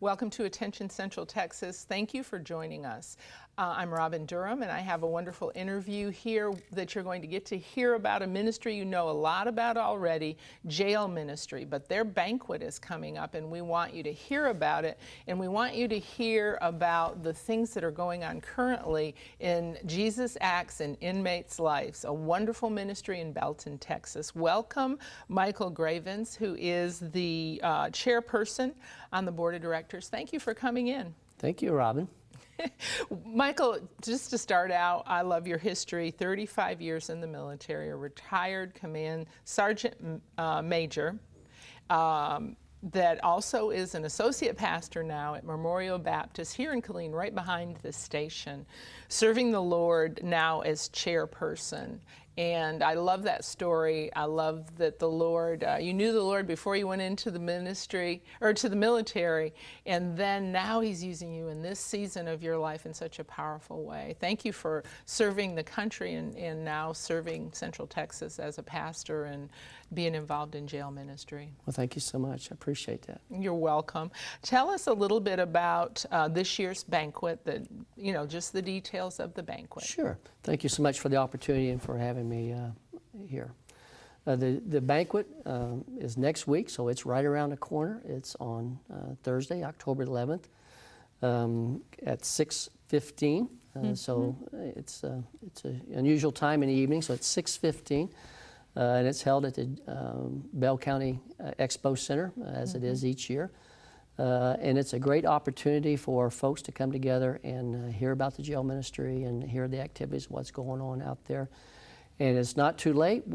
Welcome to Attention Central Texas. Thank you for joining us. I'm Robin Durham, and I have a wonderful interview here that you're going to get to hear about a ministry you know a lot about already, JAIL Ministry, but their banquet is coming up, and we want you to hear about it, and we want you to hear about the things that are going on currently in Jesus Acts in Inmates' Lives, a wonderful ministry in Belton, Texas. Welcome, Michael Gravens, who is the chairperson on the board of directors. Thank you for coming in. Thank you, Robin. Michael, just to start out, I love your history. 35 years in the military, a retired command sergeant major that also is an associate pastor now at Memorial Baptist here in Killeen, right behind the station, serving the Lord now as chairperson. And I love that story. I love that the Lord, you knew the Lord before you went into the ministry, or to the military, and then now He's using you in this season of your life in such a powerful way. Thank you for serving the country and now serving Central Texas as a pastor and being involved in JAIL ministry. Well, thank you so much. I appreciate that. You're welcome. Tell us a little bit about this year's banquet, just the details of the banquet. Sure. Thank you so much for the opportunity and for having me here. The banquet is next week, so it's right around the corner. It's on Thursday, October 11th at 6:15. So it's an unusual time in the evening, so it's 6:15. And it's held at the Bell County Expo Center, as it is each year. And it's a great opportunity for folks to come together and hear about the JAIL ministry and hear the activities, what's going on out there. And it's not too late.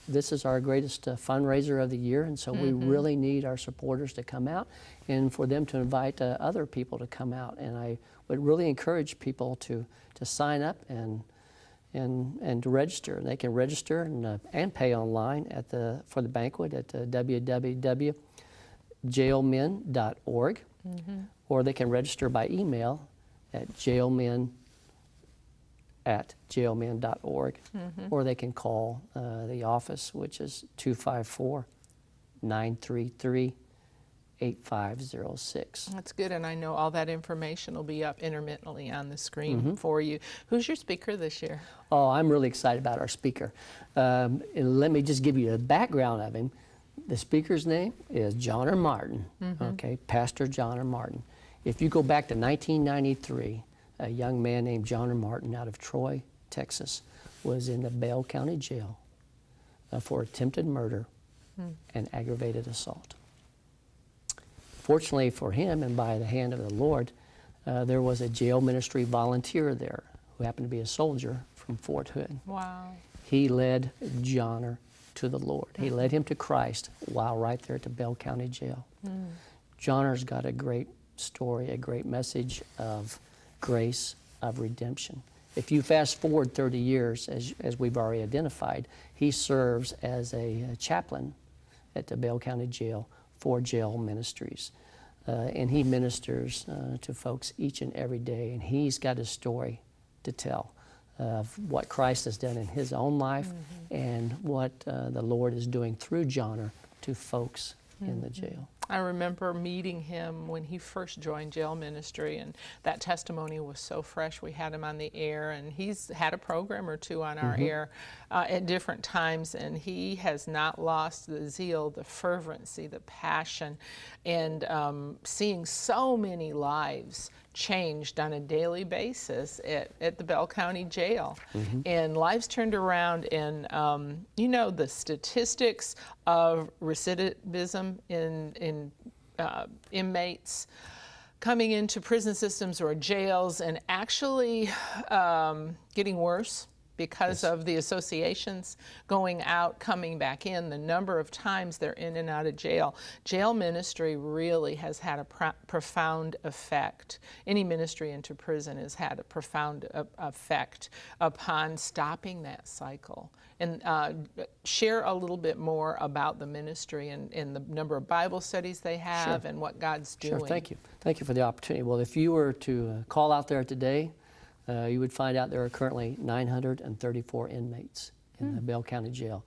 This is our greatest fundraiser of the year, and so we really need our supporters to come out and for them to invite other people to come out. And I would really encourage people to sign up and to register. They can register and pay online for the banquet at www.jailmen.org, or they can register by email at jailmen@jailmen.org, or they can call the office, which is 254-933-8506. That's good, and I know all that information will be up intermittently on the screen for you. Who's your speaker this year? Oh, I'm really excited about our speaker. And let me just give you a background of him. The speaker's name is John R. Martin, okay, Pastor John R. Martin. If you go back to 1993, a young man named John R. Martin out of Troy, Texas, was in the Bell County Jail for attempted murder and aggravated assault. Fortunately for him, and by the hand of the Lord, there was a JAIL ministry volunteer there who happened to be a soldier from Fort Hood. Wow. He led John to the Lord. He led him to Christ while right there at the Bell County Jail. Johnner's got a great story, a great message of grace, of redemption. If you fast forward 30 years, as we've already identified, he serves as a chaplain at the Bell County Jail for JAIL Ministries. And he ministers to folks each and every day, and he's got a story to tell of what Christ has done in his own life and what the Lord is doing through Johnner to folks in the jail. I remember meeting him when he first joined JAIL ministry, and that testimony was so fresh. We had him on the air, and he's had a program or two on our air at different times, and he has not lost the zeal, the fervency, the passion, and seeing so many lives changed on a daily basis at the Bell County Jail. And lives turned around, and the statistics of recidivism in inmates coming into prison systems or jails and actually getting worse because of the associations going out, coming back in, the number of times they're in and out of jail. JAIL ministry really has had a profound effect. Any ministry into prison has had a profound effect upon stopping that cycle. And share a little bit more about the ministry and the number of Bible studies they have and what God's doing. Sure, thank you. Thank you for the opportunity. Well, if you were to call out there today, you would find out there are currently 934 inmates in the Bell County Jail.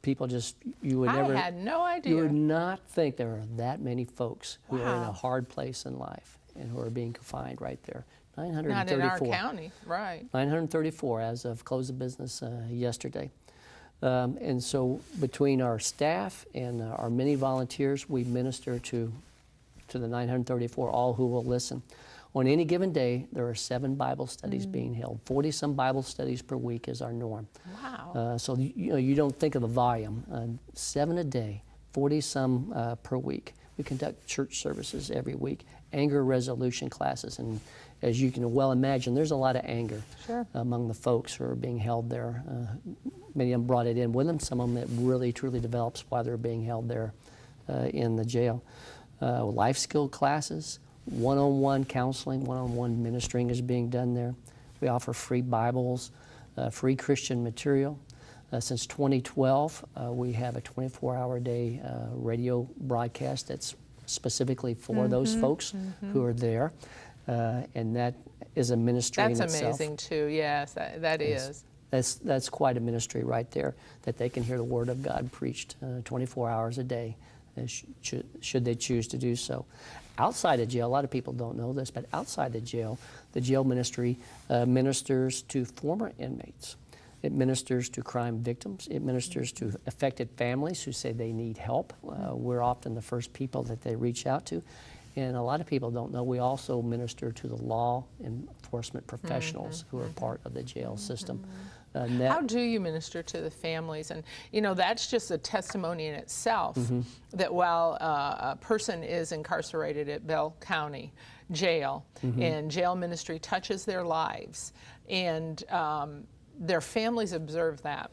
people just, you would I never, had no idea. you would not think there are that many folks who are in a Wow. hard place in life and who are being confined right there. Not 934. in our county, right. 934 as of close of business yesterday. And so between our staff and our many volunteers, we minister to the 934, all who will listen. On any given day, there are 7 Bible studies being held. 40-some Bible studies per week is our norm. Wow. So you don't think of the volume. 7 a day, 40-some per week. We conduct church services every week, anger resolution classes, and as you can well imagine, there's a lot of anger among the folks who are being held there. Many of them brought it in with them. Some of them it really, truly develops why they're being held there in the jail. Life skill classes, one-on-one counseling, one-on-one ministering is being done there. We offer free Bibles, free Christian material. Since 2012, we have a 24-hour-a-day radio broadcast that's specifically for those folks who are there. And that is a ministry in itself. That's amazing too, yes, that is. That's quite a ministry right there, that they can hear the Word of God preached 24 hours a day, should they choose to do so. Outside of jail, a lot of people don't know this, but outside the jail ministry ministers to former inmates. It ministers to crime victims. It ministers to affected families who say they need help. We're often the first people that they reach out to. And a lot of people don't know we also minister to the law enforcement professionals who are part of the jail system. How do you minister to the families? And you know, that's just a testimony in itself that while a person is incarcerated at Bell County Jail and jail ministry touches their lives, and their families observe that.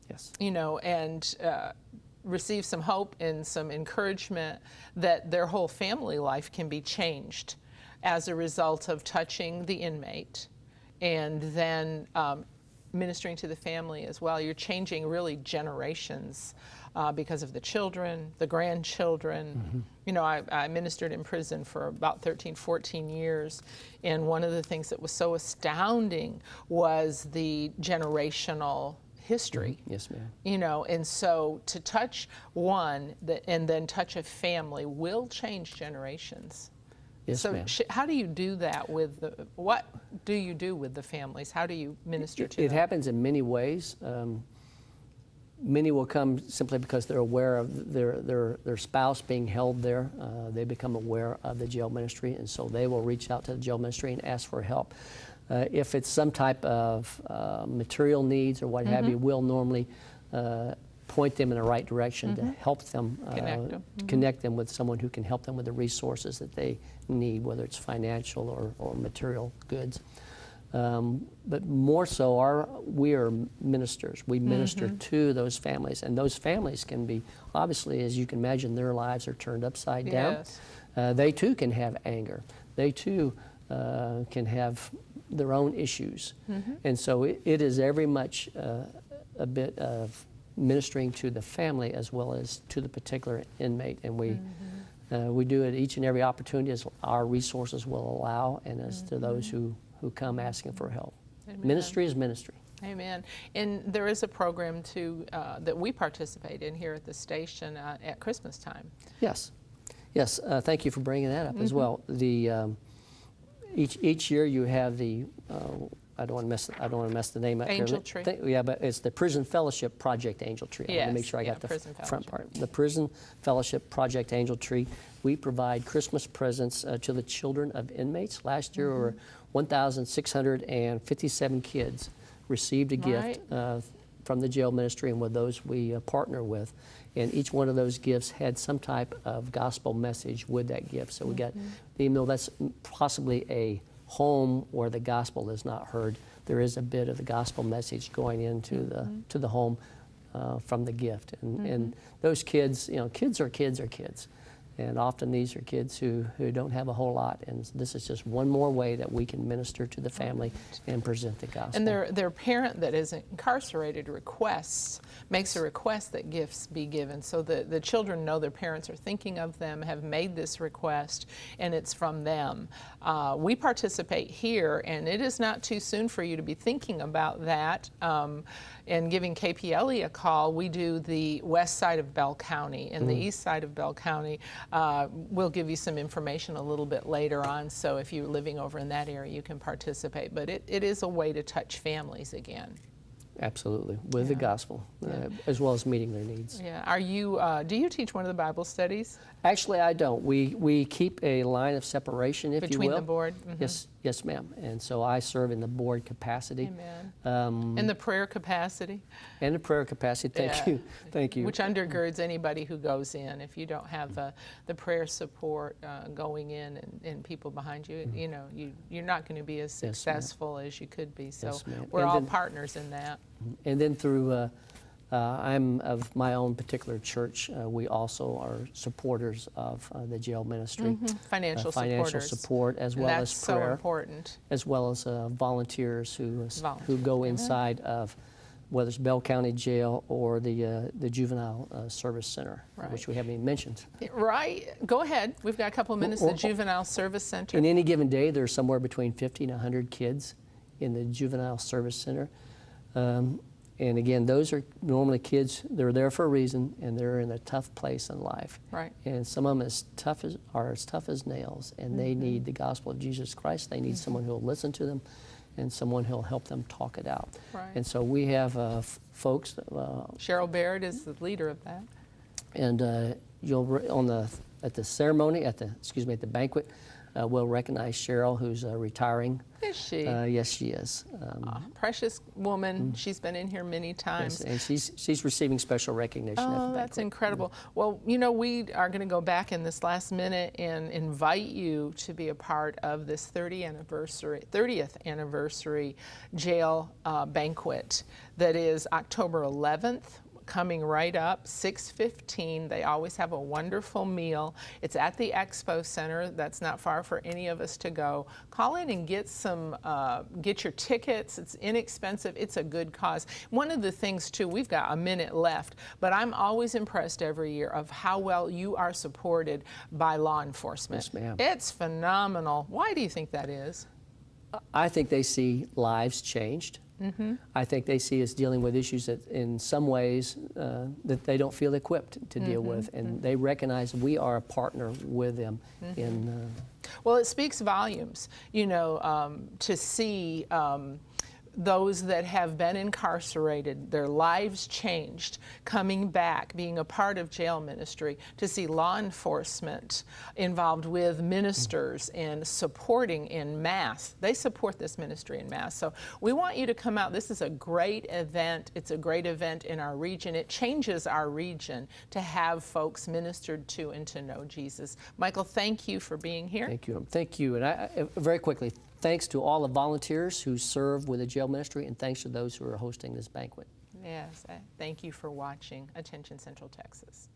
Yes. You know, and receive some hope and some encouragement that their whole family life can be changed as a result of touching the inmate and then ministering to the family as well. You're changing really generations because of the children, the grandchildren. You know, I ministered in prison for about 13, 14 years, and one of the things that was so astounding was the generational history. Yes, ma'am. You know, and so to touch one and then touch a family will change generations. Yes, so ma'am. How do you do that with what do you do with the families? How do you minister to them? It them? happens in many ways. Many will come simply because they're aware of their spouse being held there. They become aware of the jail ministry, and so they will reach out to the jail ministry and ask for help. If it's some type of material needs or what have you, we'll normally point them in the right direction to help them, connect them with someone who can help them with the resources that they need, whether it's financial or material goods. But more so, we are ministers. We minister to those families, and those families can be, obviously, as you can imagine, their lives are turned upside down. Yes. They too can have anger. They too can have their own issues. And so it is very much a bit of ministering to the family as well as to the particular inmate. And we do it each and every opportunity as our resources will allow, and as to those who come asking for help. Amen. Ministry is ministry. Amen. And there is a program too that we participate in here at the station at Christmas time. Yes. Yes, thank you for bringing that up as well. The each year you have the I don't want to mess the name up. Angel Tree. Yeah, but it's the Prison Fellowship Project Angel Tree. I want to make sure I got the front part. The Prison Fellowship Project Angel Tree. We provide Christmas presents to the children of inmates. Last year, were 1,657 kids received a gift from the jail ministry, and with those we partner with. And each one of those gifts had some type of gospel message with that gift. So we got, even though that's possibly a home where the gospel is not heard, there is a bit of the gospel message going into the home from the gift. And those kids, you know, kids are kids. And often these are kids who don't have a whole lot, and this is just one more way that we can minister to the family and present the gospel. And their parent that is incarcerated makes a request that gifts be given, so the children know their parents are thinking of them, have made this request, and it's from them. We participate here, and it is not too soon for you to be thinking about that. And giving KPLE a call. We do the west side of Bell County and the east side of Bell County. We'll give you some information a little bit later on, so if you're living over in that area, you can participate. But it is a way to touch families again. Absolutely, with the gospel, as well as meeting their needs. Yeah. Are you? Do you teach one of the Bible studies? Actually, I don't. We keep a line of separation, if you will. Between the board? Yes, ma'am. And so I serve in the board capacity. Amen. In the prayer capacity? And the prayer capacity, thank you. Which undergirds anybody who goes in. If you don't have the prayer support going in and people behind you, you know, you're not going to be as successful as you could be. So we're all partners in that. And then through, I'm of my own particular church, we also are supporters of the jail ministry. Financial support, as well as prayer. That's so important. As well as volunteers who go inside of whether it's Bell County Jail or the Juvenile Service Center, which we haven't even mentioned. Right. Go ahead. We've got a couple of minutes. The Juvenile Service Center. In any given day, there's somewhere between 50 and 100 kids in the Juvenile Service Center. And again, those are normally kids, they're there for a reason, and they're in a tough place in life. Right. And some of them are as tough as nails, and they need the gospel of Jesus Christ. They need someone who will listen to them and someone who will help them talk it out. Right. And so we have folks. Cheryl Baird is the leader of that. And at the ceremony, at the banquet, we'll recognize Cheryl, who's retiring. Is she? Yes, she is. Precious woman. She's been in here many times. Yes, and she's receiving special recognition at the banquet. That's incredible. Well, you know, we are going to go back in this last minute and invite you to be a part of this 30th anniversary jail banquet that is October 11th. Coming right up, 6:15. They always have a wonderful meal. It's at the Expo Center. That's not far for any of us to go. Call in and get your tickets. It's inexpensive. It's a good cause. One of the things too, we've got a minute left, but I'm always impressed every year of how well you are supported by law enforcement. Yes, ma'am. It's phenomenal. Why do you think that is? I think they see lives changed. I think they see us dealing with issues that in some ways that they don't feel equipped to deal with, and they recognize we are a partner with them in... Well, it speaks volumes, you know, to see those that have been incarcerated, their lives changed, coming back, being a part of jail ministry, to see law enforcement involved with ministers and supporting in mass. They support this ministry in mass. So we want you to come out. This is a great event. It's a great event in our region. It changes our region to have folks ministered to and to know Jesus. Michael, thank you for being here. Thank you. Thank you. And very quickly, thanks to all the volunteers who serve with the jail ministry, and thanks to those who are hosting this banquet. Yes, thank you for watching Attention Central Texas.